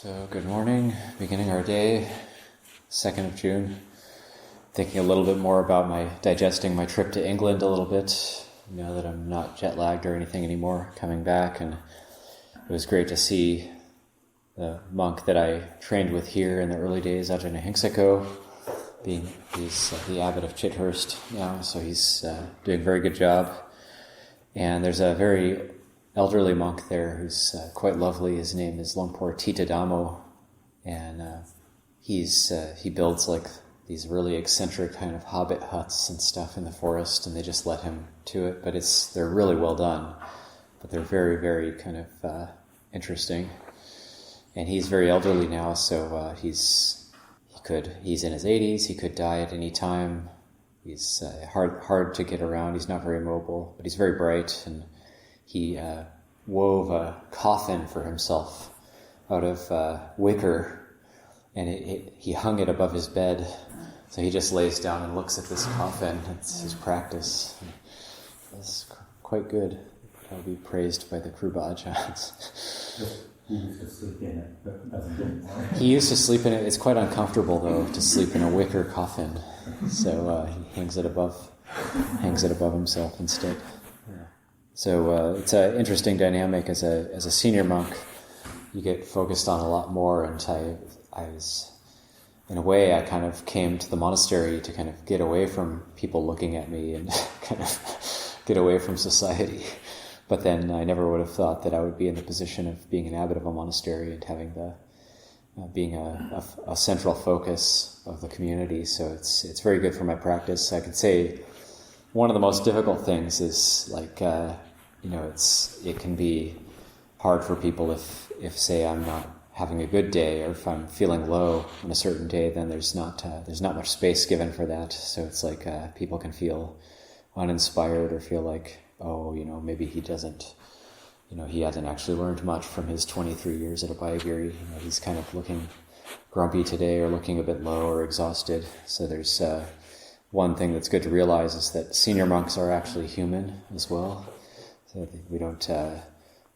So good morning, beginning our day, 2nd of June. Thinking a little bit more about digesting my trip to England a little bit, now that I'm not jet lagged or anything anymore, coming back. And it was great to see the monk that I trained with here in the early days, Ajahn, he's the abbot of Chithurst now, so he's doing a very good job. And there's a very elderly monk there who's quite lovely. His name is Lumpur Titadamo, and he builds like these really eccentric kind of hobbit huts and stuff in the forest, and they just let him to it. But they're really well done, but they're very, very kind of interesting. And he's very elderly now, so he's in his 80s. He could die at any time. He's hard to get around. He's not very mobile, but he's very bright, and he wove a coffin for himself out of wicker, and he hung it above his bed. So he just lays down and looks at this coffin. It's his practice. It's quite good. I'll be praised by the Kruba Ajahns. He used to sleep in it, but doesn't do it. He used to sleep in it. It's quite uncomfortable, though, to sleep in a wicker coffin. So he hangs it above himself instead. So it's an interesting dynamic as a senior monk. You get focused on a lot more, and I was, in a way, I kind of came to the monastery to kind of get away from people looking at me and kind of get away from society. But then I never would have thought that I would be in the position of being an abbot of a monastery and having being a central focus of the community. So it's very good for my practice. I could say one of the most difficult things is like it can be hard for people if say I'm not having a good day, or if I'm feeling low on a certain day, then there's not much space given for that. So it's like people can feel uninspired or feel like, maybe he hasn't actually learned much from his 23 years at Abhayagiri. He's kind of looking grumpy today, or looking a bit low or exhausted. So there's one thing that's good to realize is that senior monks are actually human as well. So we're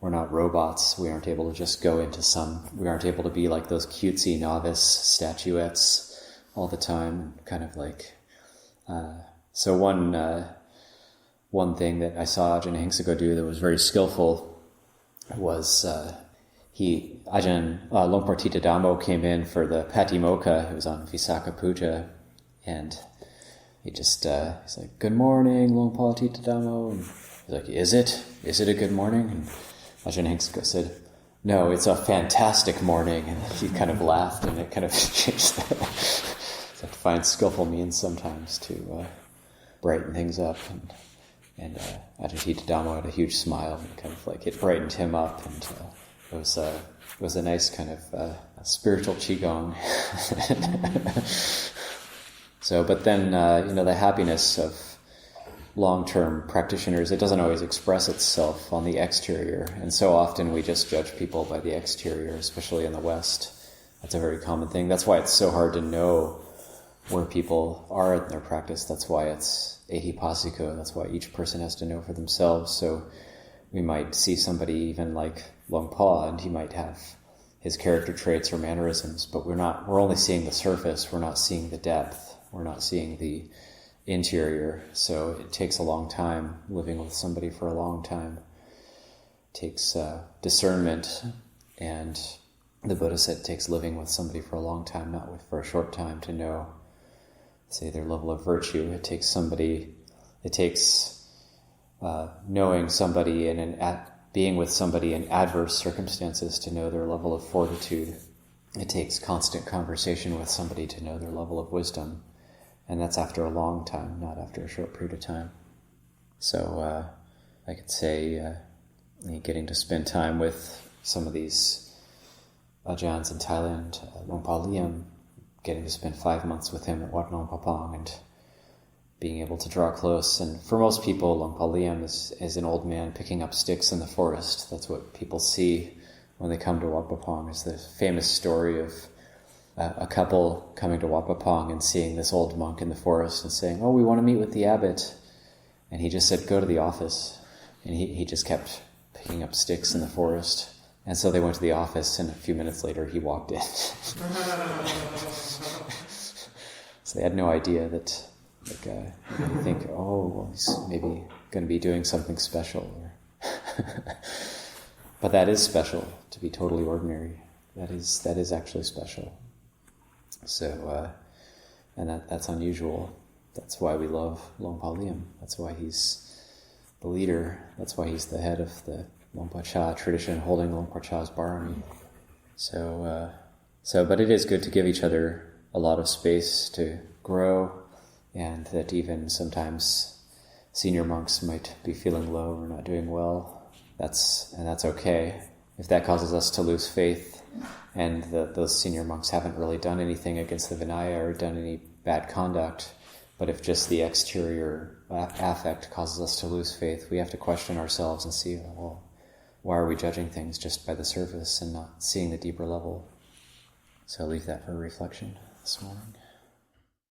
not robots. We aren't able to just we aren't able to be like those cutesy novice statuettes all the time, kind of like, so one thing that I saw Ajahn do that was very skillful was Ajahn Lumpur Titadamo came in for the Patimokkha. It was on Visakha Puja, and he's like, "Good morning, Lumpur Titadamo." And he's like, "Is it a good morning?" And Ajahn said, "No, it's a fantastic morning." And he kind of laughed, and it kind of changed that. So I find skillful means sometimes to brighten things up, and Ajahn Titadamo had a huge smile, and kind of like it brightened him up, and it was a nice kind of spiritual qigong. So, but then the happiness of long-term practitioners, it doesn't always express itself on the exterior, and so often we just judge people by the exterior, especially in the West. That's a very common thing. That's why it's so hard to know where people are in their practice. That's why it's ehipassiko. That's why each person has to know for themselves. So we might see somebody even like Longpa, and he might have his character traits or mannerisms, but we're only seeing the surface. We're not seeing the depth. We're not seeing the interior. So it takes a long time living with somebody for a long time. It takes discernment, and the Buddha said it takes living with somebody for a long time, not for a short time, to know, say, their level of virtue. It takes knowing somebody and being with somebody in adverse circumstances to know their level of fortitude. It takes constant conversation with somebody to know their level of wisdom. And that's after a long time, not after a short period of time. So I could say getting to spend time with some of these Ajahns in Thailand, Longpa Liam, getting to spend 5 months with him at Wat Nong Papong, and being able to draw close. And for most people, Longpa Liam is an old man picking up sticks in the forest. That's what people see when they come to Wat Papong, is the famous story of a couple coming to Wat Papong and seeing this old monk in the forest and saying, "Oh, we want to meet with the abbot." And he just said, "Go to the office." And he just kept picking up sticks in the forest. And so they went to the office, and a few minutes later he walked in. So they had no idea that, you think, oh, well, he's maybe going to be doing something special. But that is special, to be totally ordinary. That is actually special. So, and that's unusual. That's why we love Longpa Liam. That's why he's the leader. That's why he's the head of the Longpa Cha tradition, holding Longpa Cha's barami. So, but it is good to give each other a lot of space to grow, and that even sometimes senior monks might be feeling low or not doing well. That's okay. If that causes us to lose faith, and those senior monks haven't really done anything against the Vinaya or done any bad conduct, but if just the exterior affect causes us to lose faith, we have to question ourselves and see, well, why are we judging things just by the surface and not seeing the deeper level? So I'll leave that for reflection this morning.